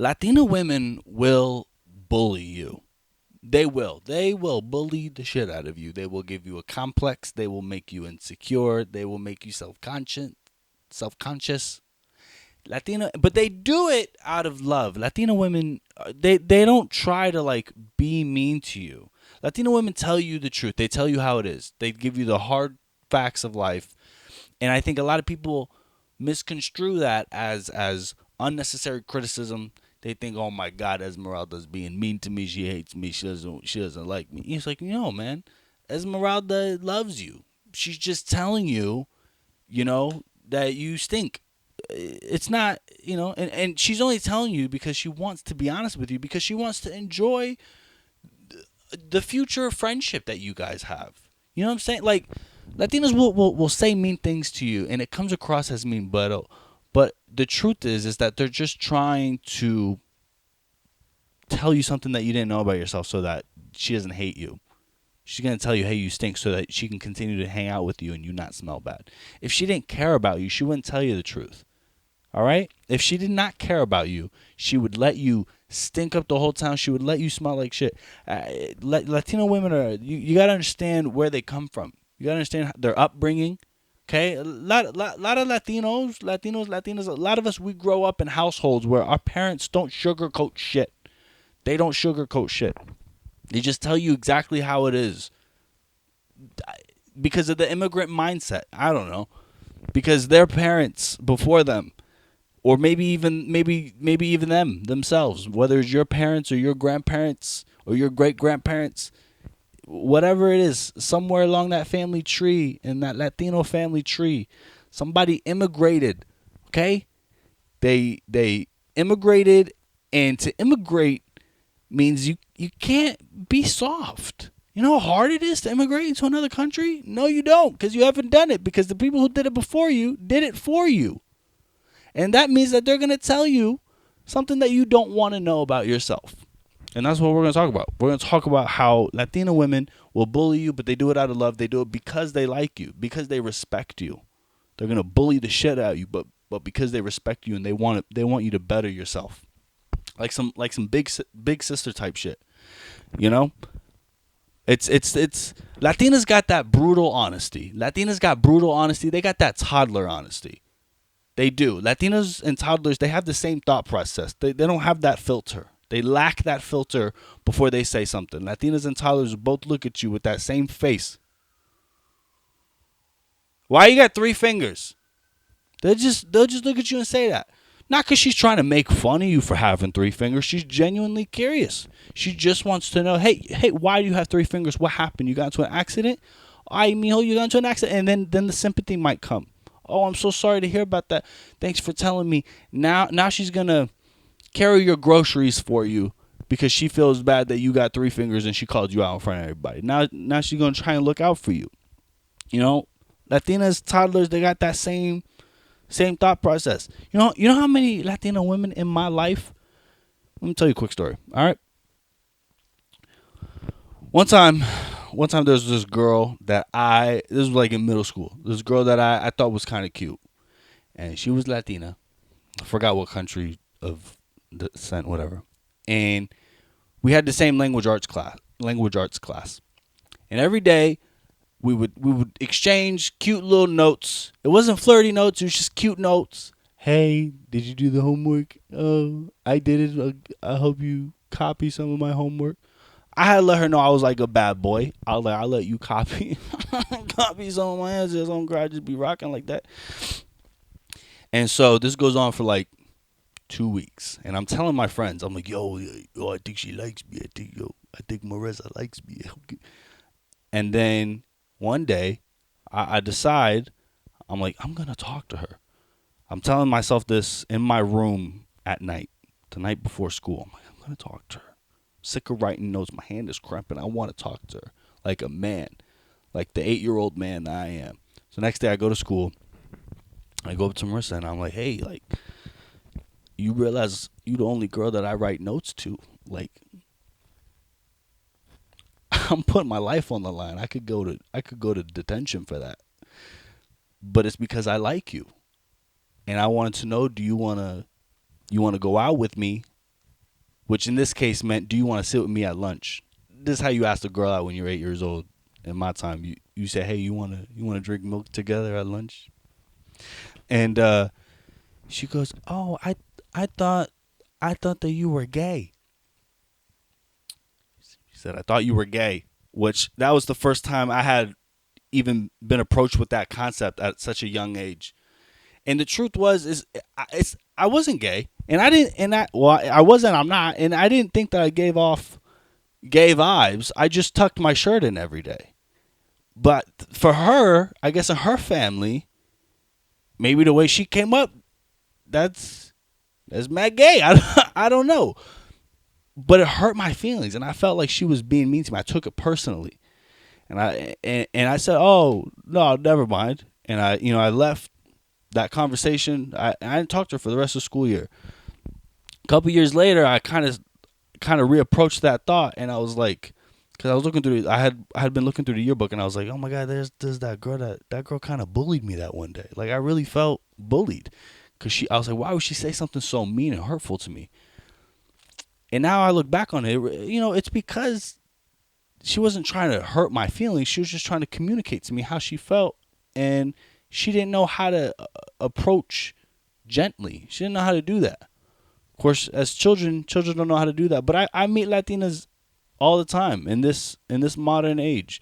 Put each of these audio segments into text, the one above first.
Latina women will bully you. They will. They will bully the shit out of you. They will give you a complex. They will make you insecure. They will make you self-conscious. Self-conscious. Latina, but they do it out of love. Latina women, they don't try to like be mean to you. Latina women tell you the truth. They tell you how it is. They give you the hard facts of life. And I think a lot of people misconstrue that as unnecessary criticism. They think, "Oh my God, Esmeralda's being mean to me. She hates me. She doesn't like me." It's like, no, man. Esmeralda loves you. She's just telling you, that you stink. It's not, and she's only telling you because she wants to be honest with you, because she wants to enjoy the future friendship that you guys have. You know what I'm saying? Like, Latinos will say mean things to you, and it comes across as mean, but the truth is that they're just trying to tell you something that you didn't know about yourself, so that she doesn't hate you. She's gonna tell you, hey, you stink, so that she can continue to hang out with you and you not smell bad. If she didn't care about you, she wouldn't tell you the truth. All right? If she did not care about you, she would let you stink up the whole town. She would let you smell like shit. Latino women you got to understand where they come from. You got to understand their upbringing. Okay? A lot of Latinas, a lot of us, we grow up in households where our parents don't sugarcoat shit. They don't sugarcoat shit. They just tell you exactly how it is because of the immigrant mindset. I don't know. Because their parents before them, or maybe even themselves, whether it's your parents or your grandparents or your great grandparents, whatever it is, somewhere along that family tree, in that Latino family tree, somebody immigrated. Okay, they immigrated, and to immigrate means you can't be soft. You know how hard it is to immigrate into another country? No, you don't, because you haven't done it, because the people who did it before you did it for you. And that means that they're going to tell you something that you don't want to know about yourself. And that's what we're going to talk about. We're going to talk about how Latina women will bully you, but they do it out of love. They do it because they like you, because they respect you. They're going to bully the shit out of you, but because they respect you and they want you to better yourself. Like some big sister type shit. You know? It's Latinas got that brutal honesty. Latinas got brutal honesty. They got that toddler honesty. They do. Latinos and toddlers, they have the same thought process. They don't have that filter. They lack that filter before they say something. Latinas and toddlers both look at you with that same face. Why you got three fingers? They'll just look at you and say that. Not because she's trying to make fun of you for having three fingers. She's genuinely curious. She just wants to know, hey, why do you have three fingers? What happened? You got into an accident? I mean, you got into an accident, and then the sympathy might come. Oh, I'm so sorry to hear about that. Thanks for telling me. Now she's going to carry your groceries for you because she feels bad that you got three fingers and she called you out in front of everybody. Now she's going to try and look out for you. You know, Latinas, toddlers, they got that same thought process. You know how many Latina women in my life? Let me tell you a quick story. All right. One time there was this girl that this was like in middle school. This girl that I thought was kind of cute. And she was Latina. I forgot what country of descent, whatever. And we had the same language arts class. And every day we would exchange cute little notes. It wasn't flirty notes, it was just cute notes. Hey, did you do the homework? Oh, I did it. I hope you copy some of my homework. I had to let her know I was like a bad boy. I'll let you copy some of my answers. I'm glad I just be rocking like that. And so this goes on for like 2 weeks. And I'm telling my friends, I'm like, yo, I think she likes me. I think Marissa likes me. And then one day I decide, I'm like, I'm going to talk to her. I'm telling myself this in my room at night, the night before school. I'm like, I'm going to talk to her. Sick of writing notes. My hand is cramping. I want to talk to her like a man, like the 8-year-old man that I am. So next day I go to school. I go up to Marissa and I'm like, hey, like, you realize you the only girl that I write notes to. Like, I'm putting my life on the line. I could go to detention for that. But it's because I like you. And I wanted to know, do you wanna go out with me which in this case meant, do you want to sit with me at lunch? This is how you ask a girl out when you're 8 years old. In my time, you say, hey, you wanna drink milk together at lunch? And she goes, oh, I thought that you were gay. She said, I thought you were gay, which that was the first time I had even been approached with that concept at such a young age. And the truth was, I wasn't gay, and I didn't, and I wasn't, I'm not, and I didn't think that I gave off gay vibes. I just tucked my shirt in every day. But for her, I guess in her family, maybe the way she came up, that's mad gay. I don't know, but it hurt my feelings, and I felt like she was being mean to me. I took it personally, and I said, oh no, never mind. And I left that conversation. I didn't talk to her for the rest of the school year. A couple years later, I kind of reapproached that thought, and I was like, because I was looking through, I had been looking through the yearbook, and I was like, oh my god, there's that girl that girl kind of bullied me that one day. Like I really felt bullied, because I was like, why would she say something so mean and hurtful to me? And now I look back on it, it's because she wasn't trying to hurt my feelings. She was just trying to communicate to me how she felt, and she didn't know how to approach gently. She didn't know how to do that. Of course, as children don't know how to do that. But I meet Latinas all the time in this modern age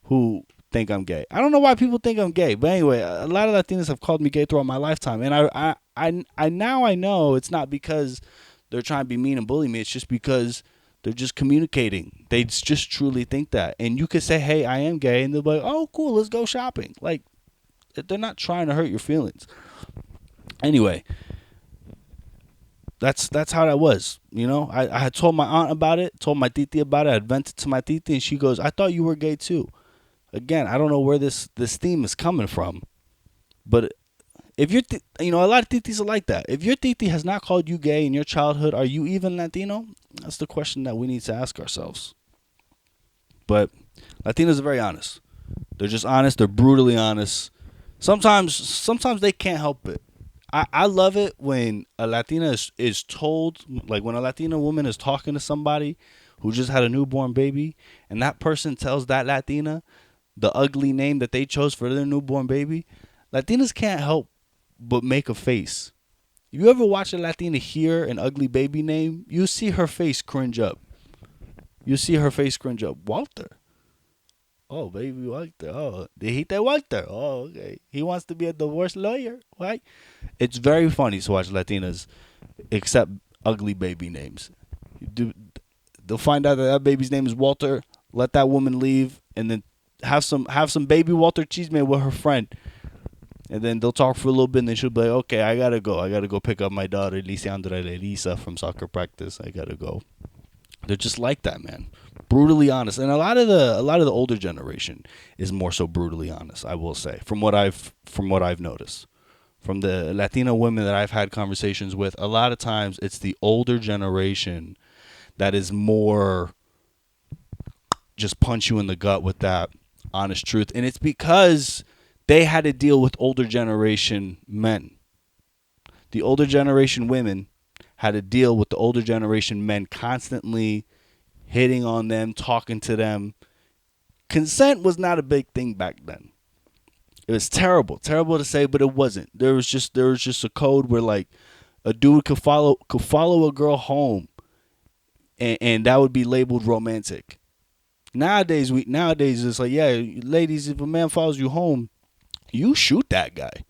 who think I'm gay. I don't know why people think I'm gay, but anyway, a lot of Latinas have called me gay throughout my lifetime, and I now I know it's not because they're trying to be mean and bully me. It's just because they're just communicating. They just truly think that, and you could say, "Hey, I am gay," and they'll be like, "Oh, cool, let's go shopping." Like they're not trying to hurt your feelings. Anyway, that's how that was. I had told my aunt about it, told my titi about it. I had vented to my titi, and she goes, "I thought you were gay too." Again, I don't know where this theme is coming from, but if you're, a lot of titis are like that. If your titi has not called you gay in your childhood, are you even Latino? That's the question that we need to ask ourselves. But Latinos are very honest. They're just honest. They're brutally honest. Sometimes they can't help it. I love it when a Latina is told, like when a Latina woman is talking to somebody who just had a newborn baby, and that person tells that Latina the ugly name that they chose for their newborn baby. Latinas can't help but make a face. If you ever watch a Latina hear an ugly baby name, you see her face cringe up. Walter. Oh, baby Walter. Oh, dijiste Walter. Oh, okay. He wants to be a divorce lawyer, right? It's very funny to watch Latinas accept ugly baby names. They'll find out that baby's name is Walter, let that woman leave, and then have some baby Walter cheese made with her friend. And then they'll talk for a little bit, and then she'll be like, okay, I gotta go pick up my daughter, Lisandra Elisa, from soccer practice. I gotta go. They're just like that, man. Brutally honest. And a lot of the older generation is more so brutally honest, I will say, from what I've noticed. From the Latina women that I've had conversations with, a lot of times it's the older generation that is more just punch you in the gut with that honest truth. And it's because they had to deal with older generation men. The older generation women had to deal with the older generation men constantly hitting on them, talking to them. Consent was not a big thing back then. It was terrible to say, but it wasn't. There was just a code where like a dude could follow a girl home, and that would be labeled romantic. Nowadays it's like, yeah, ladies, if a man follows you home, you shoot that guy.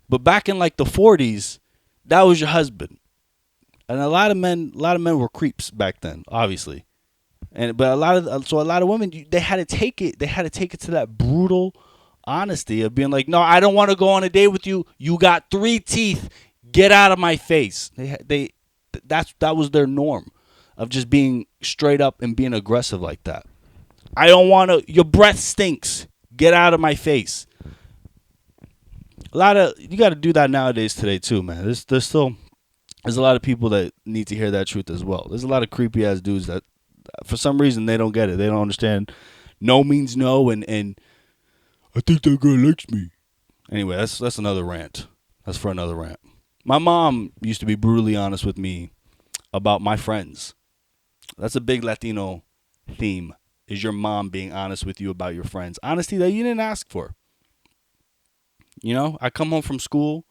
But back in like the 40s, that was your husband. And a lot of men were creeps back then, obviously. But a lot of women, they had to take it to that brutal honesty of being like, no, I don't want to go on a date with you. You got 3 teeth. Get out of my face. That was their norm of just being straight up and being aggressive like that. I don't want to. Your breath stinks. Get out of my face. You got to do that nowadays today too, man. There's a lot of people that need to hear that truth as well. There's a lot of creepy ass dudes that, for some reason, they don't get it. They don't understand. No means no, and I think that girl likes me. Anyway, that's another rant. That's for another rant. My mom used to be brutally honest with me about my friends. That's a big Latino theme, is your mom being honest with you about your friends. Honesty that you didn't ask for. You know, I come home from school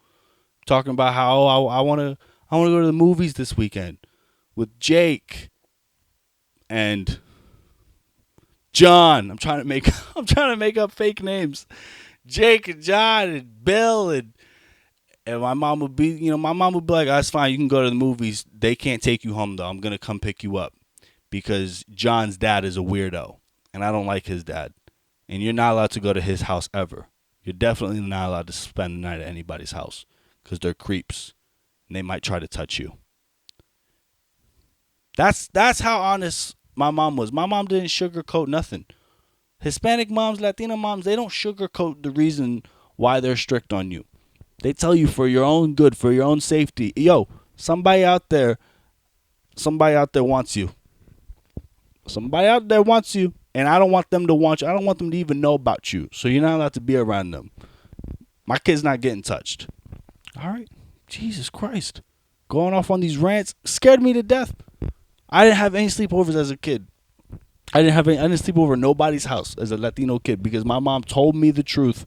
talking about how I want to go to the movies this weekend with Jake and John. I'm trying to make up fake names. Jake and John and Bill and my mom would be, like, that's fine, you can go to the movies. They can't take you home though. I'm gonna come pick you up because John's dad is a weirdo and I don't like his dad. And you're not allowed to go to his house ever. You're definitely not allowed to spend the night at anybody's house because they're creeps and they might try to touch you. That's how honest my mom was. My mom didn't sugarcoat nothing. Hispanic moms, Latina moms, they don't sugarcoat the reason why they're strict on you. They tell you for your own good, for your own safety. Yo, somebody out there wants you. Somebody out there wants you, and I don't want them to want you. I don't want them to even know about you. So you're not allowed to be around them. My kid's not getting touched. All right. Jesus Christ. Going off on these rants scared me to death. I didn't have any sleepovers as a kid. I didn't sleep over at nobody's house as a Latino kid because my mom told me the truth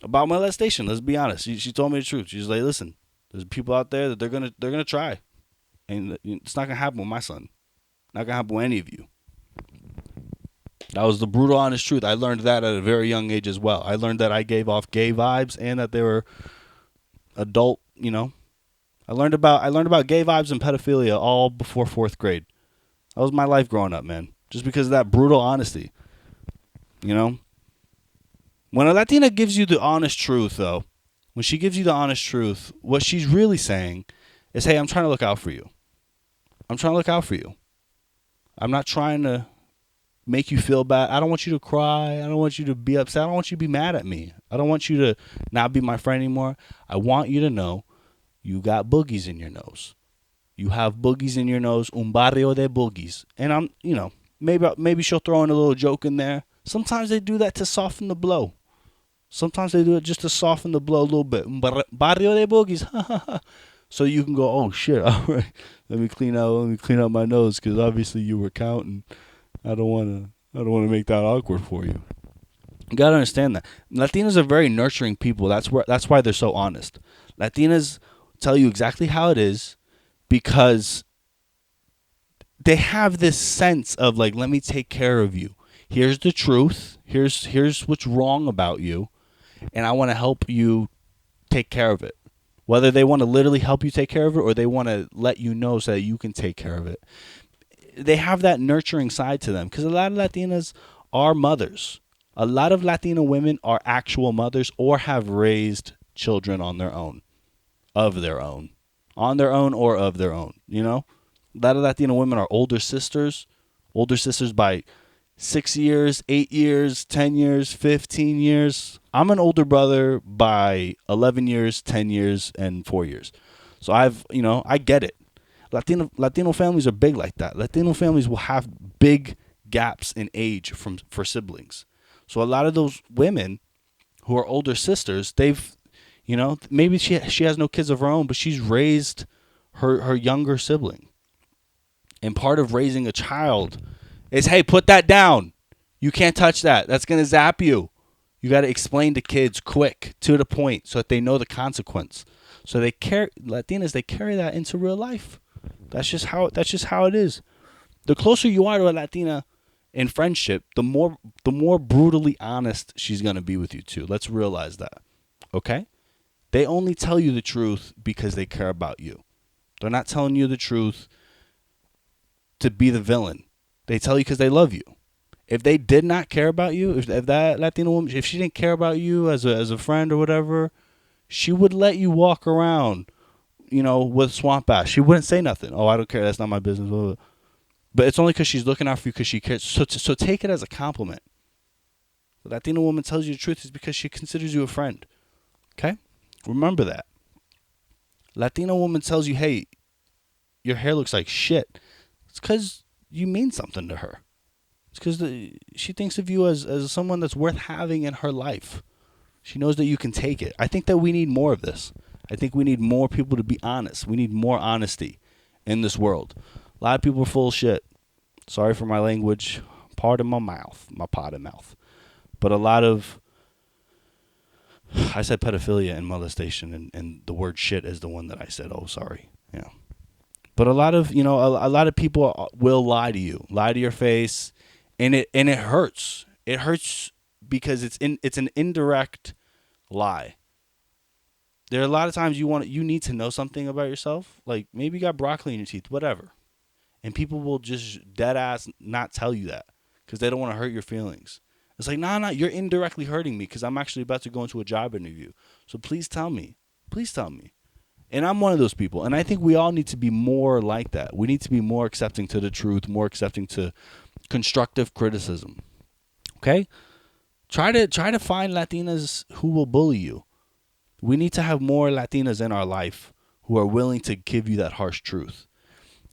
about molestation. Let's be honest. She told me the truth. She's like, listen, there's people out there that they're gonna try, and it's not gonna happen with my son. Not gonna happen with any of you. That was the brutal, honest truth. I learned that at a very young age as well. I learned that I gave off gay vibes and that they were adult. I learned about gay vibes and pedophilia all before 4th grade. That was my life growing up, man. Just because of that brutal honesty. When a Latina gives you the honest truth, though, when she gives you the honest truth, what she's really saying is, hey, I'm trying to look out for you. I'm trying to look out for you. I'm not trying to make you feel bad. I don't want you to cry. I don't want you to be upset. I don't want you to be mad at me. I don't want you to not be my friend anymore. I want you to know you got boogies in your nose. You have boogies in your nose. Un barrio de boogies. And maybe she'll throw in a little joke in there. Sometimes they do that to soften the blow. Sometimes they do it just to soften the blow a little bit. Barrio de boogies. So you can go, oh shit, all right. Let me clean out my nose because obviously you were counting. I don't want to make that awkward for you. You gotta understand that Latinos are very nurturing people. That's why they're so honest. Latinas tell you exactly how it is because they have this sense of like, let me take care of you. Here's the truth. Here's what's wrong about you, and I want to help you take care of it. Whether they want to literally help you take care of it or they want to let you know so that you can take care of it. They have that nurturing side to them because a lot of Latinas are mothers. A lot of Latina women are actual mothers or have raised children on their own, on their own or of their own. A lot of Latina women are older sisters by 6 years, 8 years, 10 years, 15 years. I'm an older brother by 11 years, 10 years, and 4 years. So I get it. Latino families are big like that. Latino families will have big gaps in age for siblings. So a lot of those women who are older sisters, they've, maybe she has no kids of her own, but she's raised her younger sibling. And part of raising a child is, hey, put that down. You can't touch that. That's going to zap you. You got to explain to kids quick, to the point, so that they know the consequence. So Latinas, they carry that into real life. That's just how it is. The closer you are to a Latina in friendship, the more brutally honest she's going to be with you too. Let's realize that. Okay? They only tell you the truth because they care about you. They're not telling you the truth to be the villain. They tell you because they love you. If they did not care about you, if that Latina woman, if she didn't care about you as a friend or whatever, she would let you walk around, with swamp ass. She wouldn't say nothing. Oh, I don't care. That's not my business. Blah, blah. But it's only because she's looking out for you because she cares. So take it as a compliment. The Latina woman tells you the truth is because she considers you a friend. Okay? Remember that. Latina woman tells you, hey, your hair looks like shit. It's because you mean something to her. It's because she thinks of you as someone that's worth having in her life. She knows that you can take it. I think that we need more of this. I think we need more people to be honest. We need more honesty in this world. A lot of people are full of shit. Sorry for my language. Pardon my mouth, my potted mouth. But a lot of, I said pedophilia and molestation, and the word shit is the one that I said. Oh, sorry. Yeah. But a lot of, a lot of people will lie to you, lie to your face, and it hurts. It hurts because it's an indirect lie. There are a lot of times you need to know something about yourself, like maybe you got broccoli in your teeth, whatever, and people will just dead ass not tell you that because they don't want to hurt your feelings. It's like, nah, you're indirectly hurting me because I'm actually about to go into a job interview. So please tell me. Please tell me. And I'm one of those people. And I think we all need to be more like that. We need to be more accepting to the truth, more accepting to constructive criticism. Okay? Try to find Latinas who will bully you. We need to have more Latinas in our life who are willing to give you that harsh truth.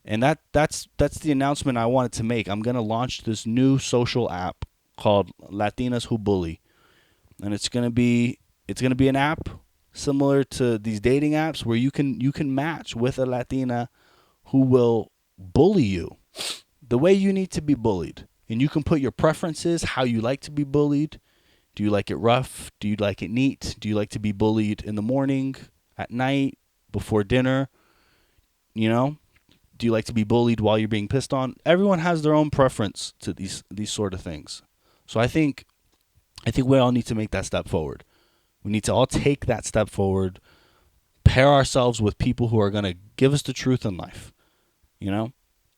And that's the announcement I wanted to make. I'm going to launch this new social app called Latinas Who Bully. And it's going to be an app similar to these dating apps where you can match with a Latina who will bully you the way you need to be bullied. And you can put your preferences, how you like to be bullied. Do you like it rough? Do you like it neat? Do you like to be bullied in the morning, at night, before dinner? Do you like to be bullied while you're being pissed on? Everyone has their own preference to these sort of things. So I think we all need to make that step forward. We need to all take that step forward, pair ourselves with people who are going to give us the truth in life. I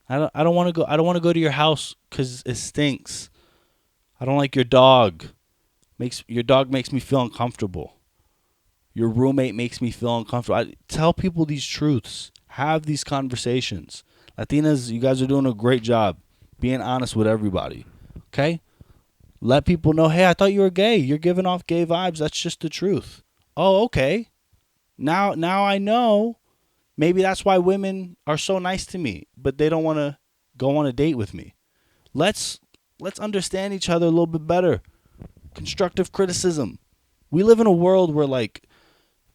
don't want to go to your house cuz it stinks. I don't like your dog. Your dog makes me feel uncomfortable. Your roommate makes me feel uncomfortable. Tell people these truths. Have these conversations. Latinas, you guys are doing a great job being honest with everybody. Okay? Let people know, hey, I thought you were gay. You're giving off gay vibes. That's just the truth. Oh, okay. Now I know. Maybe that's why women are so nice to me, but they don't want to go on a date with me. Let's understand each other a little bit better. Constructive criticism. We live in a world where like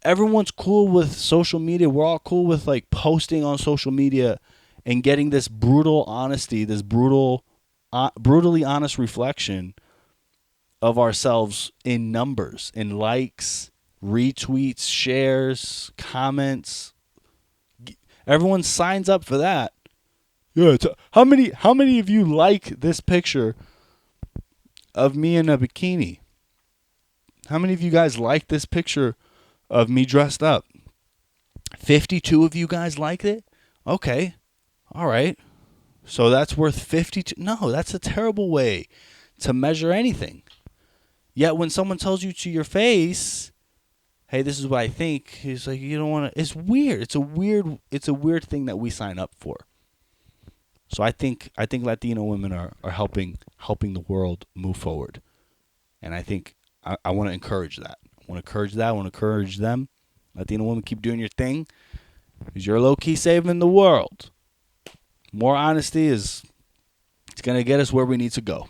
everyone's cool with social media. We're all cool with like posting on social media and getting this brutal honesty, this brutally honest reflection of ourselves in numbers, in likes, retweets, shares, comments. Everyone signs up for that. Yeah, how many of you like this picture of me in a bikini? How many of you guys like this picture of me dressed up? 52 of you guys liked it? Okay. All right. So that's worth 52. No, that's a terrible way to measure anything. Yet when someone tells you to your face, hey, this is what I think, it's like you don't want to. It's weird. It's a weird thing that we sign up for. So I think Latino women are helping the world move forward. And I think I want to encourage that. I want to encourage them. Latino women, keep doing your thing. Because you're low-key saving the world. More honesty it's going to get us where we need to go.